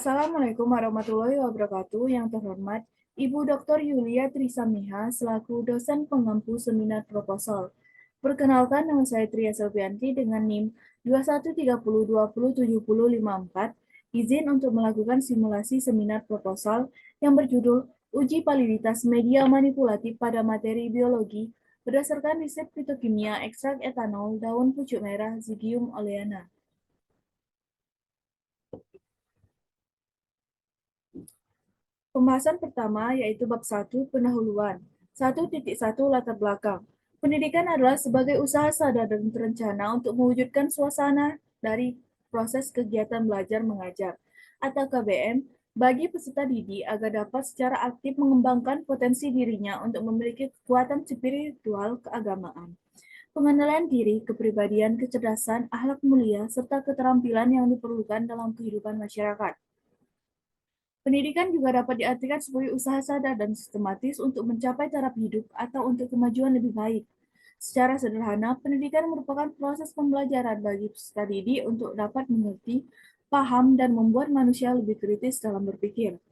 Assalamualaikum warahmatullahi wabarakatuh. Yang terhormat, Ibu Dr. Yulia Trisamiha selaku dosen pengampu seminar proposal. Perkenalkan, nama saya Tria Selvianti dengan NIM 2130207054. Izin untuk melakukan simulasi seminar proposal yang berjudul Uji Validitas Media Manipulatif pada Materi Biologi berdasarkan riset fitokimia ekstrak etanol daun pucuk merah Zygium oleana. Pembahasan pertama yaitu bab 1 pendahuluan. 1.1 latar belakang. Pendidikan adalah sebagai usaha sadar dan terencana untuk mewujudkan suasana dari proses kegiatan belajar mengajar atau KBM bagi peserta didik agar dapat secara aktif mengembangkan potensi dirinya untuk memiliki kekuatan spiritual keagamaan. Pengenalan diri, kepribadian, kecerdasan, akhlak mulia, serta keterampilan yang diperlukan dalam kehidupan masyarakat. Pendidikan juga dapat diartikan sebagai usaha sadar dan sistematis untuk mencapai taraf hidup atau untuk kemajuan lebih baik. Secara sederhana, pendidikan merupakan proses pembelajaran bagi peserta didik untuk dapat mengerti, paham, dan membuat manusia lebih kritis dalam berpikir.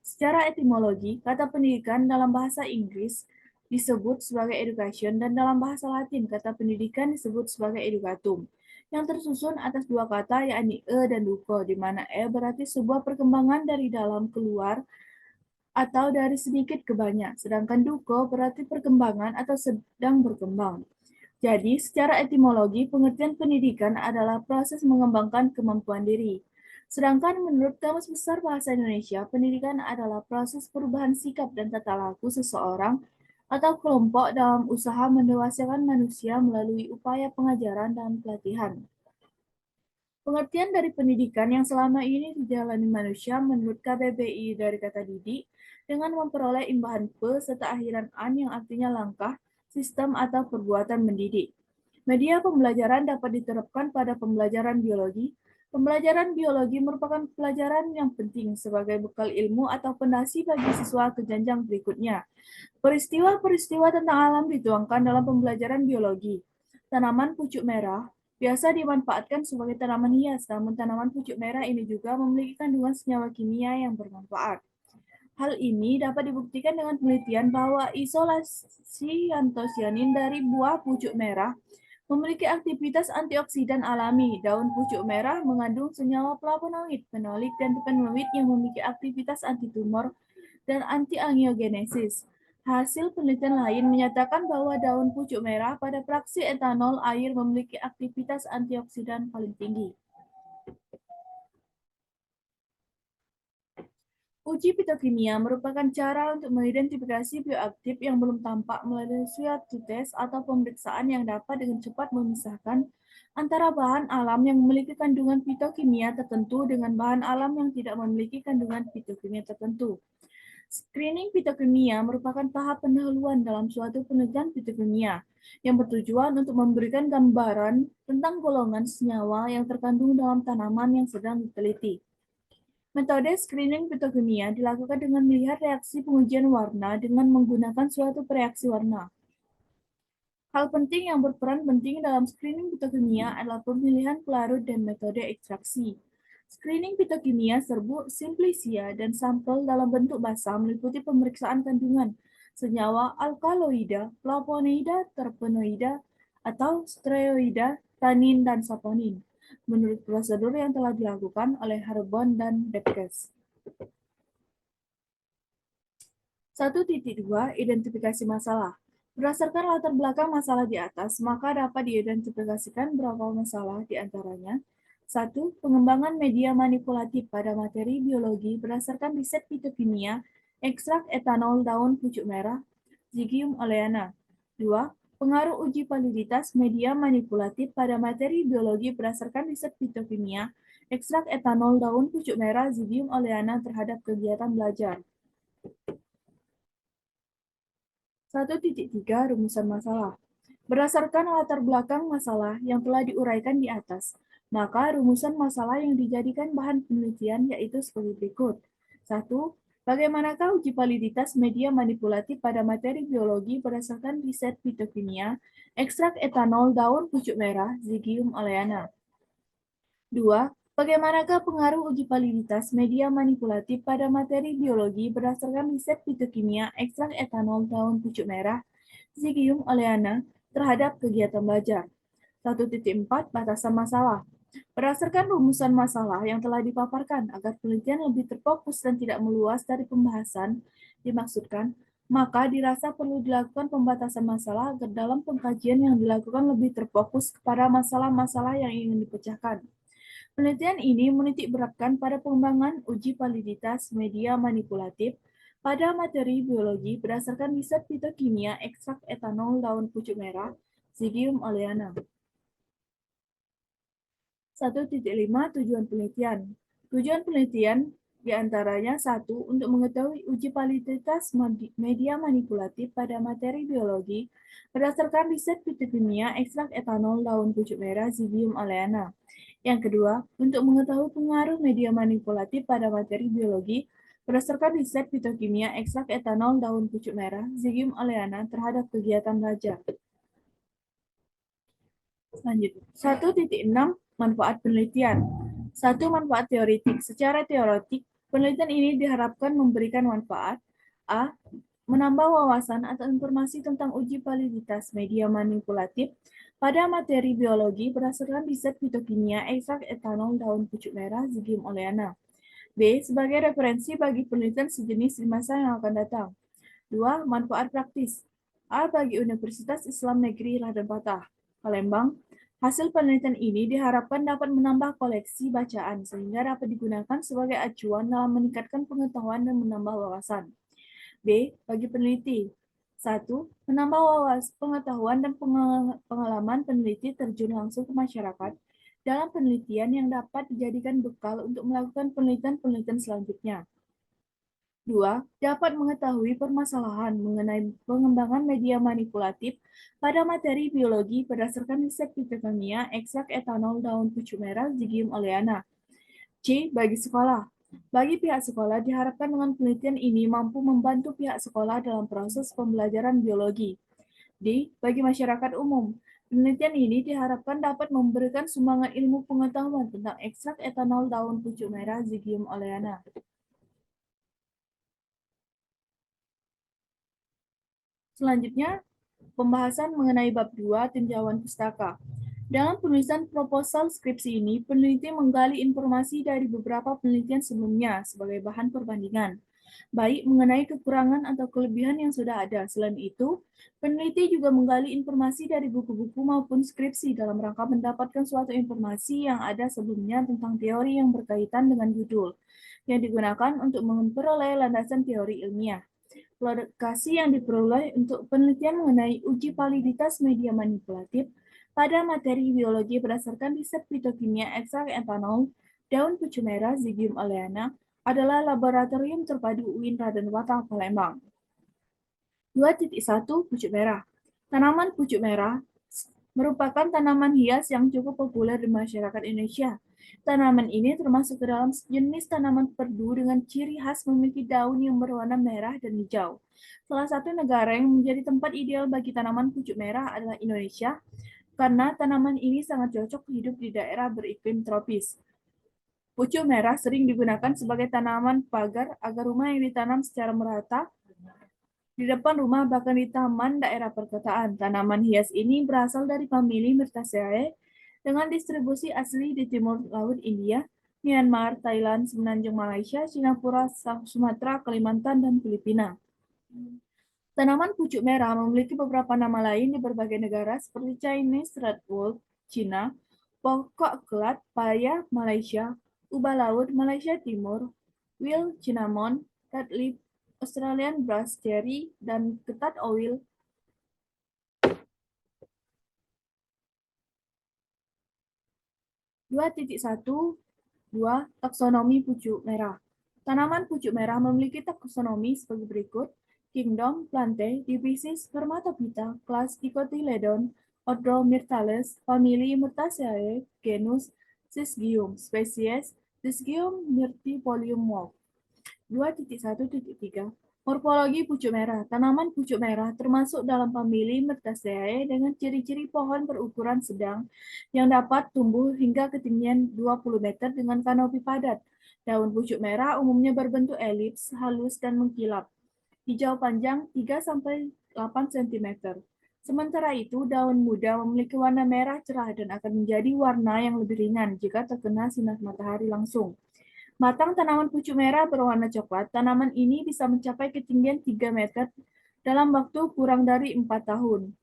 Secara etimologi, kata pendidikan dalam bahasa Inggris disebut sebagai education dan dalam bahasa Latin kata pendidikan disebut sebagai educatum, yang tersusun atas dua kata yakni dan duco, di mana berarti sebuah perkembangan dari dalam keluar atau dari sedikit ke banyak, sedangkan duco berarti perkembangan atau sedang berkembang. Jadi, secara etimologi, pengertian pendidikan adalah proses mengembangkan kemampuan diri. Sedangkan menurut Kamus Besar Bahasa Indonesia, pendidikan adalah proses perubahan sikap dan tata laku seseorang atau kelompok dalam usaha mendewasakan manusia melalui upaya pengajaran dan pelatihan. Pengertian dari pendidikan yang selama ini dijalani manusia menurut KBBI dari kata didik dengan memperoleh imbahan pe serta akhiran an yang artinya langkah, sistem atau perbuatan mendidik. Media pembelajaran dapat diterapkan pada pembelajaran biologi. Pembelajaran biologi merupakan pelajaran yang penting sebagai bekal ilmu atau fondasi bagi siswa ke jenjang berikutnya. Peristiwa-peristiwa tentang alam dituangkan dalam pembelajaran biologi. Tanaman pucuk merah biasa dimanfaatkan sebagai tanaman hias, namun tanaman pucuk merah ini juga memiliki kandungan senyawa kimia yang bermanfaat. Hal ini dapat dibuktikan dengan penelitian bahwa isolasi antosianin dari buah pucuk merah memiliki aktivitas antioksidan alami. Daun pucuk merah mengandung senyawa flavonoid, fenolik, dan penoid yang memiliki aktivitas antitumor dan antiangiogenesis. Hasil penelitian lain menyatakan bahwa daun pucuk merah pada fraksi etanol air memiliki aktivitas antioksidan paling tinggi. Uji fitokimia merupakan cara untuk mengidentifikasi bioaktif yang belum tampak melalui suatu tes atau pemeriksaan yang dapat dengan cepat memisahkan antara bahan alam yang memiliki kandungan fitokimia tertentu dengan bahan alam yang tidak memiliki kandungan fitokimia tertentu. Screening fitokimia merupakan tahap pendahuluan dalam suatu penelitian fitokimia yang bertujuan untuk memberikan gambaran tentang golongan senyawa yang terkandung dalam tanaman yang sedang diteliti. Metode screening fitokimia dilakukan dengan melihat reaksi pengujian warna dengan menggunakan suatu reaksi warna. Hal penting yang berperan penting dalam screening fitokimia adalah pemilihan pelarut dan metode ekstraksi. Screening fitokimia serbuk simplisia dan sampel dalam bentuk basah meliputi pemeriksaan kandungan senyawa alkaloida, flavonoida, terpenoida, atau steroida, tanin, dan saponin, menurut prosedur yang telah dilakukan oleh Harbon dan Debkes. 1.2 Identifikasi masalah. Berdasarkan latar belakang masalah di atas, maka dapat diidentifikasikan beberapa masalah di antaranya. 1. Pengembangan media manipulatif pada materi biologi berdasarkan riset fitokimia, ekstrak etanol daun pucuk merah, Zygium oleana. 2. Pengaruh uji validitas media manipulatif pada materi biologi berdasarkan riset fitokimia, ekstrak etanol daun pucuk merah, Zygium oleana terhadap kegiatan belajar. 1.3 Rumusan masalah. Berdasarkan latar belakang masalah yang telah diuraikan di atas, maka rumusan masalah yang dijadikan bahan penelitian yaitu sebagai berikut. 1. Bagaimanakah uji validitas media manipulatif pada materi biologi berdasarkan riset fitokimia, ekstrak etanol daun pucuk merah, Zygium oleana. 2. Bagaimanakah pengaruh uji validitas media manipulatif pada materi biologi berdasarkan riset fitokimia ekstrak etanol daun pucuk merah Zygium oleana terhadap kegiatan belajar? 1.4 Batasan masalah. Berdasarkan rumusan masalah yang telah dipaparkan agar penelitian lebih terfokus dan tidak meluas dari pembahasan dimaksudkan, maka dirasa perlu dilakukan pembatasan masalah agar dalam pengkajian yang dilakukan lebih terfokus kepada masalah-masalah yang ingin dipecahkan. Penelitian ini menitik beratkan pada pengembangan uji validitas media manipulatif pada materi biologi berdasarkan riset fitokimia ekstrak etanol daun pucuk merah, Zygium oleana. 1.5 Tujuan penelitian. Tujuan penelitian diantaranya 1. Untuk mengetahui uji validitas media manipulatif pada materi biologi berdasarkan riset fitokimia ekstrak etanol daun pucuk merah Zygium oleana. Yang kedua, untuk mengetahui pengaruh media manipulatif pada materi biologi berdasarkan riset fitokimia ekstrak etanol daun pucuk merah Zygium oleana terhadap kegiatan belajar. Selanjutnya, 1.6 Manfaat penelitian. 1. Manfaat teoretik. Secara teoretik, penelitian ini diharapkan memberikan manfaat A. Menambah wawasan atau informasi tentang uji validitas media manipulatif pada materi biologi berdasarkan riset fitokimia ekstrak etanol daun pucuk merah Zygium oleana. B. Sebagai referensi bagi penelitian sejenis di masa yang akan datang. 2. Manfaat praktis. A. Bagi Universitas Islam Negeri Raden Patah, Palembang, hasil penelitian ini diharapkan dapat menambah koleksi bacaan sehingga dapat digunakan sebagai acuan dalam meningkatkan pengetahuan dan menambah wawasan. B. Bagi peneliti. 1. Menambah pengetahuan dan pengalaman peneliti terjun langsung ke masyarakat dalam penelitian yang dapat dijadikan bekal untuk melakukan penelitian-penelitian selanjutnya. 2. Dapat mengetahui permasalahan mengenai pengembangan media manipulatif pada materi biologi berdasarkan riset fitokimia ekstrak etanol daun pucuk merah Zygium oleana. C. Bagi sekolah. Bagi pihak sekolah, diharapkan dengan penelitian ini mampu membantu pihak sekolah dalam proses pembelajaran biologi. D. Bagi masyarakat umum. Penelitian ini diharapkan dapat memberikan sumbangan ilmu pengetahuan tentang ekstrak etanol daun pucuk merah Zygium oleana. Selanjutnya, pembahasan mengenai bab 2 tinjauan pustaka. Dalam penulisan proposal skripsi ini, peneliti menggali informasi dari beberapa penelitian sebelumnya sebagai bahan perbandingan, baik mengenai kekurangan atau kelebihan yang sudah ada. Selain itu, peneliti juga menggali informasi dari buku-buku maupun skripsi dalam rangka mendapatkan suatu informasi yang ada sebelumnya tentang teori yang berkaitan dengan judul, yang digunakan untuk memperoleh landasan teori ilmiah. Lokasi yang diperoleh untuk penelitian mengenai uji validitas media manipulatif pada materi biologi berdasarkan riset fitokimia ekstrak etanol daun pucuk merah Zygium oleana adalah Laboratorium Terpadu UIN Raden Patah, Palembang. 2.1 Pucuk merah. Tanaman pucuk merah merupakan tanaman hias yang cukup populer di masyarakat Indonesia. Tanaman ini termasuk ke dalam jenis tanaman perdu dengan ciri khas memiliki daun yang berwarna merah dan hijau. Salah satu negara yang menjadi tempat ideal bagi tanaman pucuk merah adalah Indonesia, karena tanaman ini sangat cocok hidup di daerah beriklim tropis. Pucuk merah sering digunakan sebagai tanaman pagar agar rumah yang ditanam secara merata di depan rumah bahkan di taman daerah perkotaan. Tanaman hias ini berasal dari famili Myrtaceae dengan distribusi asli di timur laut India, Myanmar, Thailand, Semenanjung Malaysia, Singapura, Sumatera, Kalimantan, dan Filipina. Tanaman pucuk merah memiliki beberapa nama lain di berbagai negara seperti Chinese redwood, Cina, pokok kelat, paya, Malaysia, ubah laut, Malaysia Timur, wild cinnamon, red leaf, Australian brass cherry, dan ketat oil. 2.1.2 Taksonomi pucuk merah. Tanaman pucuk merah memiliki taksonomi sebagai berikut: Kingdom Plantae, divisi Spermatophyta, kelas Dicotyledon, ordre Myrtales, famili Myrtaceae, genus Syzygium, spesies Syzygium myrtifolium Wolf. 2.1.3 Morfologi pucuk merah. Tanaman pucuk merah termasuk dalam famili Myrtaceae dengan ciri-ciri pohon berukuran sedang yang dapat tumbuh hingga ketinggian 20 meter dengan kanopi padat. Daun pucuk merah umumnya berbentuk elips, halus, dan mengkilap. Hijau panjang 3-8 cm. Sementara itu, daun muda memiliki warna merah cerah dan akan menjadi warna yang lebih ringan jika terkena sinar matahari langsung. Batang tanaman pucuk merah berwarna coklat. Tanaman ini bisa mencapai ketinggian 3 meter dalam waktu kurang dari 4 tahun.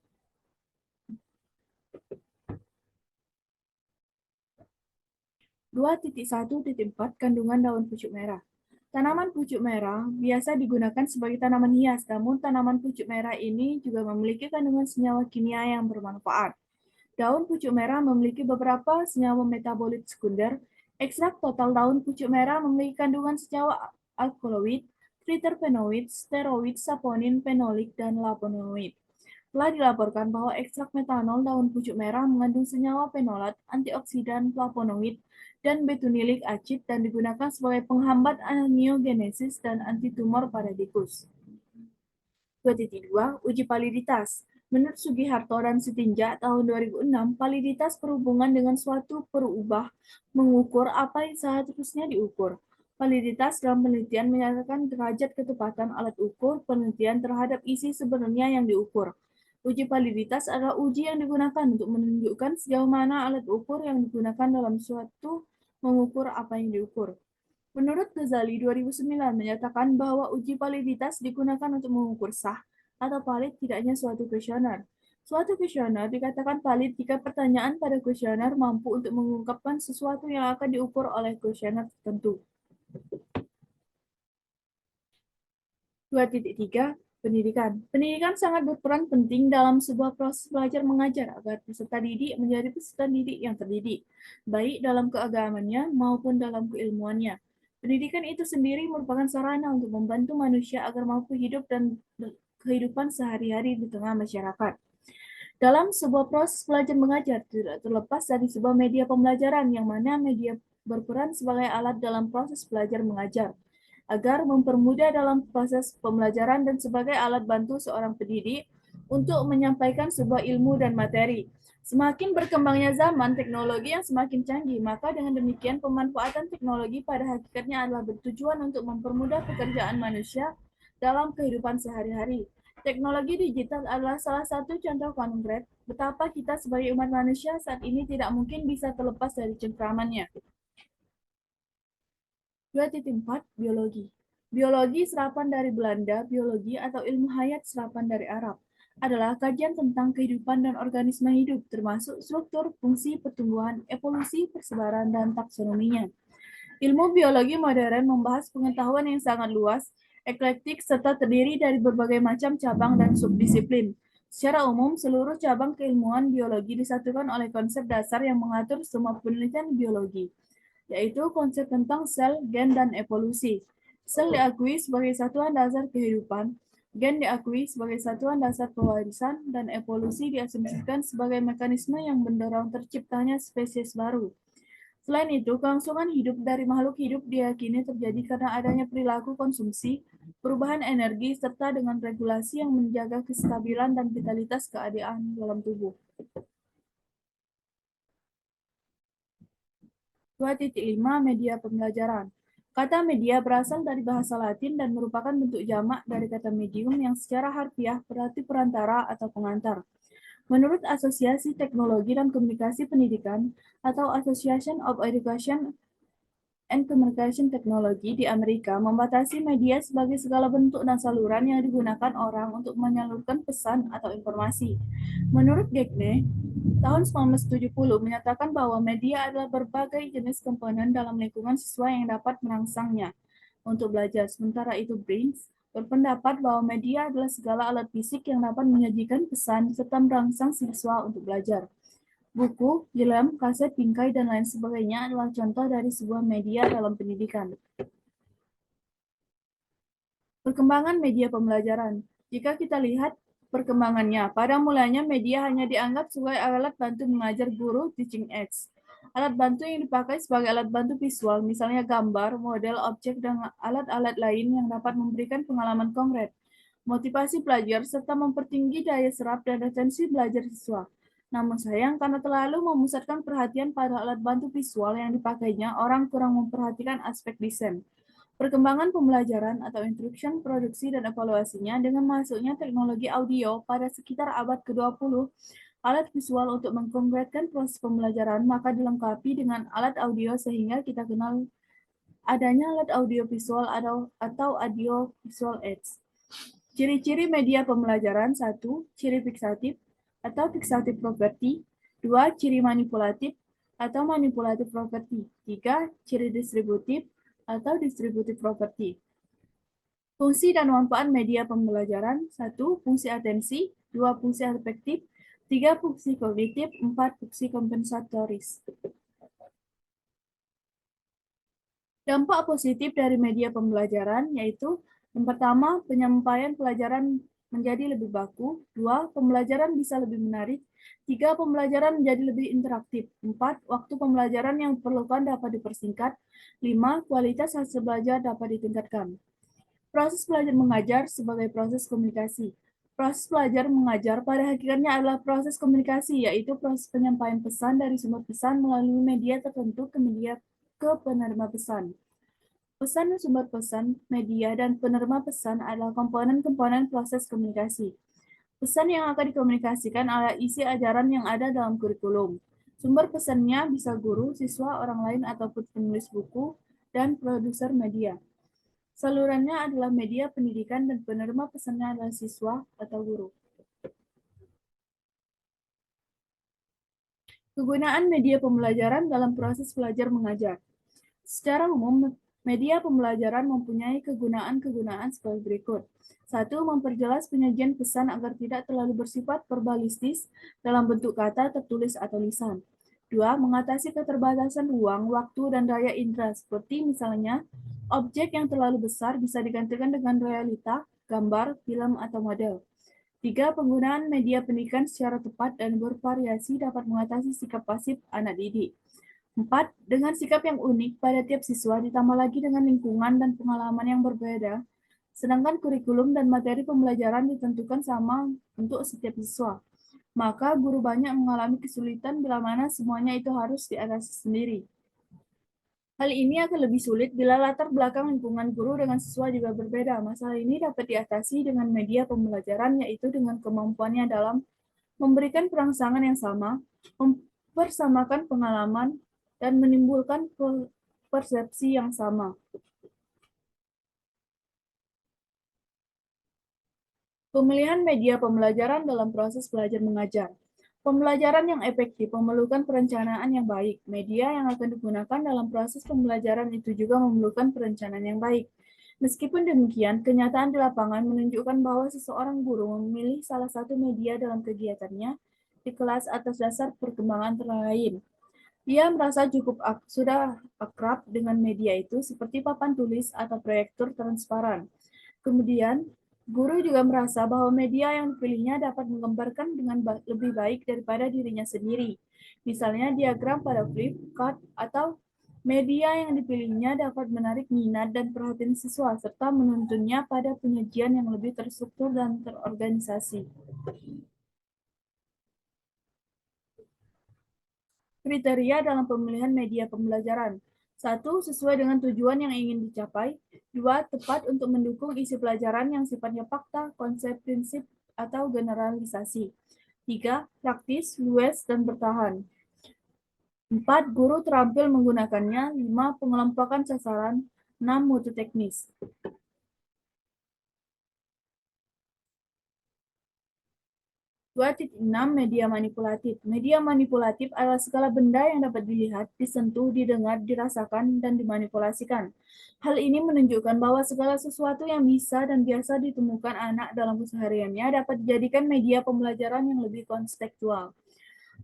2.1.4 Kandungan daun pucuk merah. Tanaman pucuk merah biasa digunakan sebagai tanaman hias, namun tanaman pucuk merah ini juga memiliki kandungan senyawa kimia yang bermanfaat. Daun pucuk merah memiliki beberapa senyawa metabolit sekunder. Ekstrak total daun pucuk merah memiliki kandungan senyawa alkaloid, triterpenoid, steroid, saponin, fenolik, dan flavonoid. Telah dilaporkan bahwa ekstrak metanol daun pucuk merah mengandung senyawa fenolat, antioksidan, flavonoid, dan betunilik acid dan digunakan sebagai penghambat angiogenesis dan antitumor pada tikus. 2.2 Uji validitas. Menurut Sugiharto dan Sitinja tahun 2006, validitas berhubungan dengan suatu perubah mengukur apa yang seharusnya diukur. Validitas dalam penelitian menyatakan derajat ketepatan alat ukur penelitian terhadap isi sebenarnya yang diukur. Uji validitas adalah uji yang digunakan untuk menunjukkan sejauh mana alat ukur yang digunakan dalam suatu mengukur apa yang diukur. Menurut Ghazali 2009 menyatakan bahwa uji validitas digunakan untuk mengukur sah atau valid tidaknya suatu kuesioner. Suatu kuesioner dikatakan valid jika pertanyaan pada kuesioner mampu untuk mengungkapkan sesuatu yang akan diukur oleh kuesioner tertentu. 2.3 Pendidikan. Pendidikan sangat berperan penting dalam sebuah proses belajar mengajar agar peserta didik menjadi peserta didik yang terdidik, baik dalam keagamannya maupun dalam keilmuannya. Pendidikan itu sendiri merupakan sarana untuk membantu manusia agar mampu hidup dan kehidupan sehari-hari di tengah masyarakat. Dalam sebuah proses belajar mengajar, tidak terlepas dari sebuah media pembelajaran yang mana media berperan sebagai alat dalam proses belajar mengajar agar mempermudah dalam proses pembelajaran dan sebagai alat bantu seorang pendidik untuk menyampaikan sebuah ilmu dan materi. Semakin berkembangnya zaman teknologi yang semakin canggih, maka dengan demikian pemanfaatan teknologi pada hakikatnya adalah bertujuan untuk mempermudah pekerjaan manusia dalam kehidupan sehari-hari. Teknologi digital adalah salah satu contoh konkret betapa kita sebagai umat manusia saat ini tidak mungkin bisa terlepas dari cengkramannya. 2.4 Biologi. Biologi serapan dari Belanda, biologi atau ilmu hayat serapan dari Arab adalah kajian tentang kehidupan dan organisme hidup, termasuk struktur, fungsi, pertumbuhan, evolusi, persebaran, dan taksonominya. Ilmu biologi modern membahas pengetahuan yang sangat luas, eklektik, serta terdiri dari berbagai macam cabang dan subdisiplin. Secara umum, seluruh cabang keilmuan biologi disatukan oleh konsep dasar yang mengatur semua penelitian biologi, yaitu konsep tentang sel, gen, dan evolusi. Sel diakui sebagai satuan dasar kehidupan, gen diakui sebagai satuan dasar pewarisan, dan evolusi diasumsikan sebagai mekanisme yang mendorong terciptanya spesies baru. Selain itu, kelangsungan hidup dari makhluk hidup diyakini terjadi karena adanya perilaku konsumsi, perubahan energi, serta dengan regulasi yang menjaga kestabilan dan vitalitas keadaan dalam tubuh. 2.5 Media pembelajaran. Kata media berasal dari bahasa Latin dan merupakan bentuk jamak dari kata medium yang secara harfiah berarti perantara atau pengantar. Menurut Asosiasi Teknologi dan Komunikasi Pendidikan atau Association of Education and Communication Technology di Amerika membatasi media sebagai segala bentuk dan saluran yang digunakan orang untuk menyalurkan pesan atau informasi. Menurut Gagne, tahun 1970 menyatakan bahwa media adalah berbagai jenis komponen dalam lingkungan siswa yang dapat merangsangnya untuk belajar. Sementara itu, Brains berpendapat bahwa media adalah segala alat fisik yang dapat menyajikan pesan serta merangsang siswa untuk belajar. Buku, film, kaset, bingkai, dan lain sebagainya adalah contoh dari sebuah media dalam pendidikan. Perkembangan media pembelajaran. Jika kita lihat perkembangannya, pada mulanya media hanya dianggap sebagai alat bantu mengajar guru teaching aids. Alat bantu yang dipakai sebagai alat bantu visual, misalnya gambar, model, objek, dan alat-alat lain yang dapat memberikan pengalaman konkret, motivasi belajar, serta mempertinggi daya serap dan retensi belajar siswa. Namun sayang, karena terlalu memusatkan perhatian pada alat bantu visual yang dipakainya, orang kurang memperhatikan aspek desain. Perkembangan pembelajaran atau instruction, produksi, dan evaluasinya dengan masuknya teknologi audio pada sekitar abad ke-20, alat visual untuk mengkonkretkan proses pembelajaran maka dilengkapi dengan alat audio sehingga kita kenal adanya alat audio visual atau audio visual aids. Ciri-ciri media pembelajaran: 1. Ciri fiksatif atau fiksatif property. 2. Ciri manipulatif atau manipulatif property. 3. Ciri distributif atau distributif property. Fungsi dan manfaat media pembelajaran: 1. Fungsi atensi. 2. Fungsi afektif. 3. Fungsi kognitif. 4. Fungsi kompensatoris. Dampak positif dari media pembelajaran yaitu yang pertama, penyampaian pelajaran menjadi lebih baku. 2. Pembelajaran bisa lebih menarik. 3. Pembelajaran menjadi lebih interaktif. 4. Waktu pembelajaran yang diperlukan dapat dipersingkat. 5. Kualitas hasil belajar dapat ditingkatkan. Proses belajar mengajar sebagai proses komunikasi. Proses belajar mengajar pada hakikatnya adalah proses komunikasi, yaitu proses penyampaian pesan dari sumber pesan melalui media tertentu ke media ke penerima pesan. Pesan dan sumber pesan, media, dan penerima pesan adalah komponen-komponen proses komunikasi. Pesan yang akan dikomunikasikan adalah isi ajaran yang ada dalam kurikulum. Sumber pesannya bisa guru, siswa, orang lain, ataupun penulis buku, dan produser media. Salurannya adalah media pendidikan dan penerima pesannya adalah siswa atau guru. Kegunaan media pembelajaran dalam proses belajar mengajar. Secara umum, media pembelajaran mempunyai kegunaan-kegunaan sebagai berikut. 1. Memperjelas penyajian pesan agar tidak terlalu bersifat verbalistis dalam bentuk kata, tertulis, atau lisan. 2. Mengatasi keterbatasan ruang, waktu, dan daya indera, seperti misalnya objek yang terlalu besar bisa digantikan dengan realita, gambar, film, atau model. 3. Penggunaan media pendidikan secara tepat dan bervariasi dapat mengatasi sikap pasif anak didik. 4. Dengan sikap yang unik pada tiap siswa ditambah lagi dengan lingkungan dan pengalaman yang berbeda, sedangkan kurikulum dan materi pembelajaran ditentukan sama untuk setiap siswa. Maka guru banyak mengalami kesulitan bila mana semuanya itu harus diatasi sendiri. Hal ini akan lebih sulit bila latar belakang lingkungan guru dengan siswa juga berbeda. Masalah ini dapat diatasi dengan media pembelajaran, yaitu dengan kemampuannya dalam memberikan perangsangan yang sama, mempersamakan pengalaman, dan menimbulkan persepsi yang sama. Pemilihan media pembelajaran dalam proses belajar mengajar. Pembelajaran yang efektif memerlukan perencanaan yang baik. Media yang akan digunakan dalam proses pembelajaran itu juga memerlukan perencanaan yang baik. Meskipun demikian, kenyataan di lapangan menunjukkan bahwa seseorang guru memilih salah satu media dalam kegiatannya di kelas atas dasar perkembangan lain. Ia merasa sudah akrab dengan media itu seperti papan tulis atau proyektor transparan. Kemudian, guru juga merasa bahwa media yang dipilihnya dapat menggambarkan dengan lebih baik daripada dirinya sendiri. Misalnya diagram pada flip chart atau media yang dipilihnya dapat menarik minat dan perhatian siswa serta menuntunnya pada penyajian yang lebih terstruktur dan terorganisasi. Kriteria dalam pemilihan media pembelajaran. 1. Sesuai dengan tujuan yang ingin dicapai. 2. Tepat untuk mendukung isi pelajaran yang sifatnya fakta, konsep, prinsip, atau generalisasi. 3. Praktis, luas, dan bertahan. 4. Guru terampil menggunakannya. 5. Pengelompokan sasaran. 6. Mutu teknis. 2.6 Media manipulatif. Media manipulatif adalah segala benda yang dapat dilihat, disentuh, didengar, dirasakan, dan dimanipulasikan. Hal ini menunjukkan bahwa segala sesuatu yang bisa dan biasa ditemukan anak dalam kesehariannya dapat dijadikan media pembelajaran yang lebih kontekstual.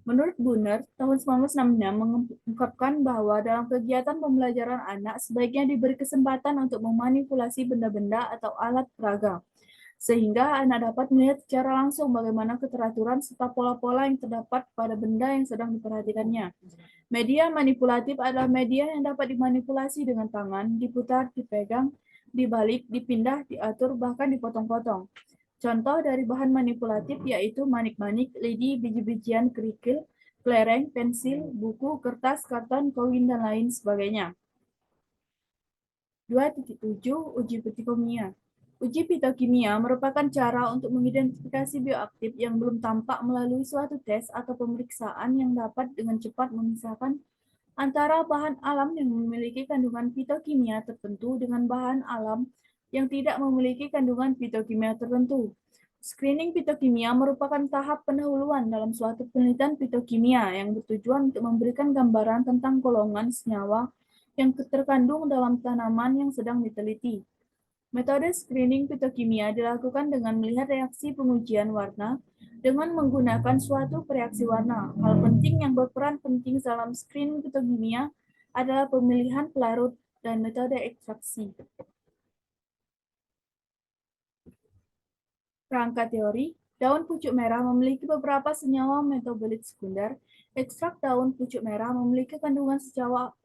Menurut Bunner, tahun 1966 mengungkapkan bahwa dalam kegiatan pembelajaran anak sebaiknya diberi kesempatan untuk memanipulasi benda-benda atau alat peraga. sehingga anak dapat melihat secara langsung bagaimana keteraturan serta pola-pola yang terdapat pada benda yang sedang diperhatikannya. Media manipulatif adalah media yang dapat dimanipulasi dengan tangan, diputar, dipegang, dibalik, dipindah, diatur, bahkan dipotong-potong. Contoh dari bahan manipulatif yaitu manik-manik, lidi, biji-bijian, kerikil, kelereng, pensil, buku, kertas, karton, koin, dan lain sebagainya. 2.7 Uji petikimia. Uji fitokimia merupakan cara untuk mengidentifikasi bioaktif yang belum tampak melalui suatu tes atau pemeriksaan yang dapat dengan cepat memisahkan antara bahan alam yang memiliki kandungan fitokimia tertentu dengan bahan alam yang tidak memiliki kandungan fitokimia tertentu. Screening fitokimia merupakan tahap pendahuluan dalam suatu penelitian fitokimia yang bertujuan untuk memberikan gambaran tentang golongan senyawa yang terkandung dalam tanaman yang sedang diteliti. Metode screening fitokimia dilakukan dengan melihat reaksi pengujian warna dengan menggunakan suatu reaksi warna. Hal penting yang berperan penting dalam screening fitokimia adalah pemilihan pelarut dan metode ekstraksi. Kerangka teori, daun pucuk merah memiliki beberapa senyawa metabolit sekunder. Ekstrak daun pucuk merah memiliki kandungan senyawa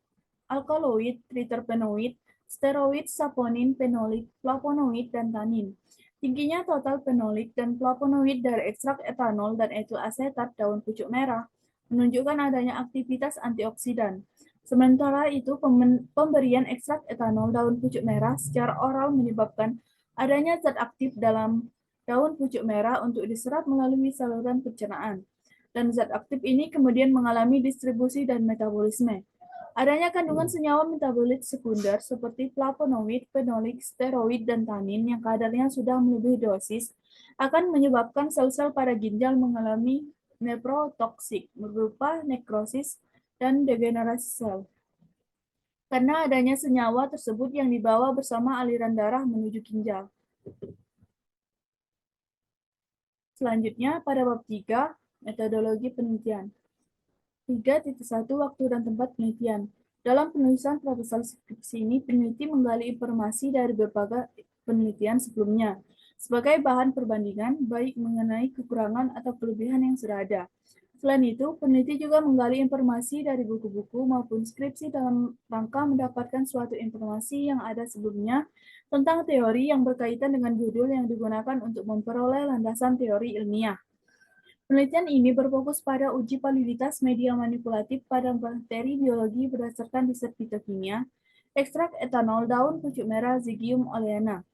alkaloid, triterpenoid, steroid, saponin, fenolik, flavonoid, dan tanin. Tingginya total fenolik dan flavonoid dari ekstrak etanol dan etil asetat daun pucuk merah menunjukkan adanya aktivitas antioksidan. Sementara itu, pemberian ekstrak etanol daun pucuk merah secara oral menyebabkan adanya zat aktif dalam daun pucuk merah untuk diserap melalui saluran pencernaan. Dan zat aktif ini kemudian mengalami distribusi dan metabolisme. Adanya kandungan senyawa metabolit sekunder seperti flavonoid, fenolik, steroid, dan tanin yang kadarnya sudah melebihi dosis akan menyebabkan sel-sel pada ginjal mengalami nephrotoksik berupa nekrosis dan degenerasi sel. Karena adanya senyawa tersebut yang dibawa bersama aliran darah menuju ginjal. Selanjutnya, pada bab 3, metodologi penelitian. 3.1 Waktu dan tempat penelitian. Dalam penulisan proposal skripsi ini, peneliti menggali informasi dari berbagai penelitian sebelumnya sebagai bahan perbandingan, baik mengenai kekurangan atau kelebihan yang sudah ada. Selain itu, peneliti juga menggali informasi dari buku-buku maupun skripsi dalam rangka mendapatkan suatu informasi yang ada sebelumnya tentang teori yang berkaitan dengan judul yang digunakan untuk memperoleh landasan teori ilmiah. Penelitian ini berfokus pada uji validitas media manipulatif pada bakteri biologi berdasarkan riset fitokimia, ekstrak etanol daun pucuk merah Zygium oleana.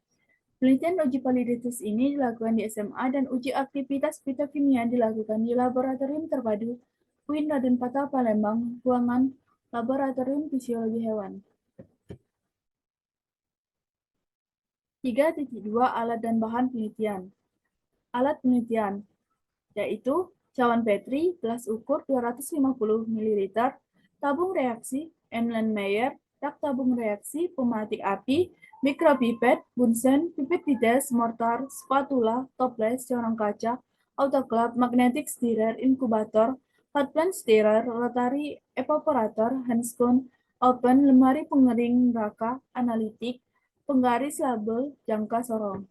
Penelitian uji validitas ini dilakukan di SMA dan uji aktivitas fitokimia dilakukan di Laboratorium Terpadu UIN Raden Patah Palembang, ruangan Laboratorium Fisiologi Hewan. 3.2 Alat dan bahan penelitian. Alat penelitian yaitu cawan Petri, gelas ukur 250 ml, tabung reaksi, Erlenmeyer, rak tabung reaksi, pematik api, mikropipet, bunsen, pipet tites, mortar, spatula, toples, corong kaca, autoclave, magnetic stirrer, inkubator, hot plant stirrer, rotary evaporator, handgun, oven, lemari pengering raka, analitik, penggaris label, jangka sorong.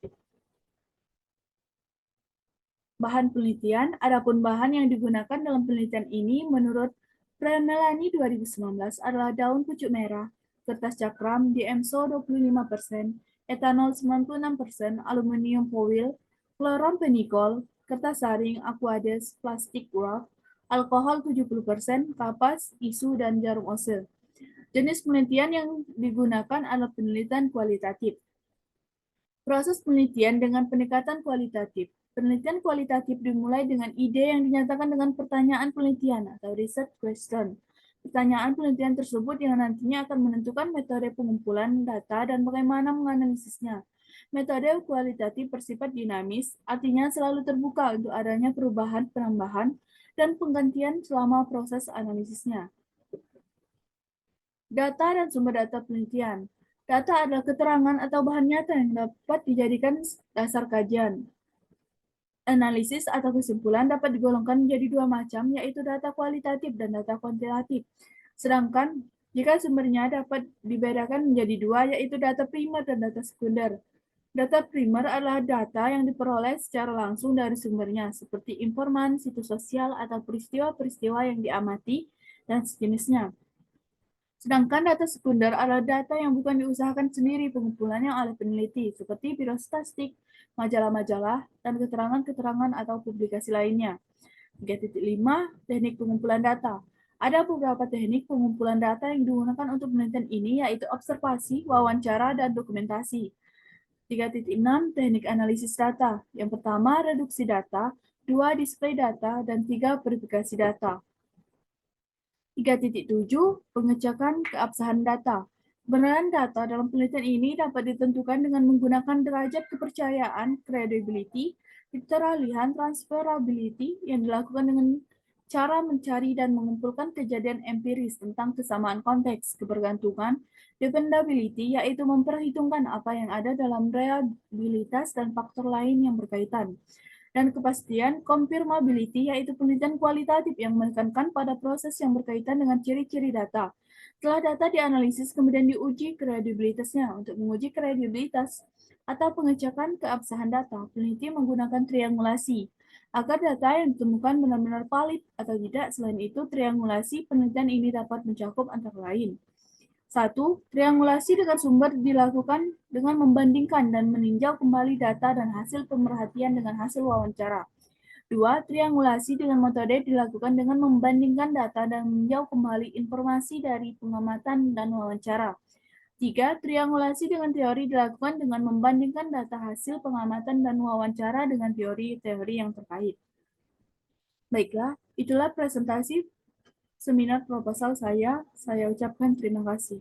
Bahan penelitian, adapun bahan yang digunakan dalam penelitian ini menurut Premelani 2019 adalah daun pucuk merah, kertas cakram, DMSO 25%, etanol 96%, aluminium foil, chlorampenicol, kertas saring, aquades, plastik wrap, alkohol 70%, kapas, tisu, dan jarum ose. Jenis penelitian yang digunakan adalah penelitian kualitatif. Proses penelitian dengan pendekatan kualitatif. Penelitian kualitatif dimulai dengan ide yang dinyatakan dengan pertanyaan penelitian atau research question. Pertanyaan penelitian tersebut yang nantinya akan menentukan metode pengumpulan data dan bagaimana menganalisisnya. Metode kualitatif bersifat dinamis, artinya selalu terbuka untuk adanya perubahan, penambahan, dan penggantian selama proses analisisnya. Data dan sumber data penelitian. Data adalah keterangan atau bahan nyata yang dapat dijadikan dasar kajian. Analisis atau kesimpulan dapat digolongkan menjadi dua macam, yaitu data kualitatif dan data kuantitatif. Sedangkan jika sumbernya dapat dibedakan menjadi dua, yaitu data primer dan data sekunder. Data primer adalah data yang diperoleh secara langsung dari sumbernya, seperti informan, situs sosial, atau peristiwa-peristiwa yang diamati, dan sejenisnya. Sedangkan data sekunder adalah data yang bukan diusahakan sendiri pengumpulannya oleh peneliti, seperti biro statistik, majalah-majalah, dan keterangan-keterangan atau publikasi lainnya. 3.5 Teknik pengumpulan data. Ada beberapa teknik pengumpulan data yang digunakan untuk penelitian ini, yaitu observasi, wawancara, dan dokumentasi. 3.6 Teknik analisis data. Yang pertama, reduksi data, 2 display data, dan 3 verifikasi data. 3.7 Pengecekan keabsahan data. Kebenaran data dalam penelitian ini dapat ditentukan dengan menggunakan derajat kepercayaan, credibility, literalihan, transferability yang dilakukan dengan cara mencari dan mengumpulkan kejadian empiris tentang kesamaan konteks, kebergantungan, dependability, yaitu memperhitungkan apa yang ada dalam reliabilitas dan faktor lain yang berkaitan, dan kepastian confirmability, yaitu penelitian kualitatif yang menekankan pada proses yang berkaitan dengan ciri-ciri data. Setelah data dianalisis, kemudian diuji kredibilitasnya. Untuk menguji kredibilitas atau pengecekan keabsahan data, peneliti menggunakan triangulasi agar data yang ditemukan benar-benar valid atau tidak. Selain itu, triangulasi penelitian ini dapat mencakup antara lain: 1. Triangulasi dengan sumber dilakukan dengan membandingkan dan meninjau kembali data dan hasil pemerhatian dengan hasil wawancara. 2. Triangulasi dengan metode dilakukan dengan membandingkan data dan meninjau kembali informasi dari pengamatan dan wawancara. 3. Triangulasi dengan teori dilakukan dengan membandingkan data hasil pengamatan dan wawancara dengan teori-teori yang terkait. Baiklah, itulah presentasi seminar proposal saya. Saya ucapkan terima kasih.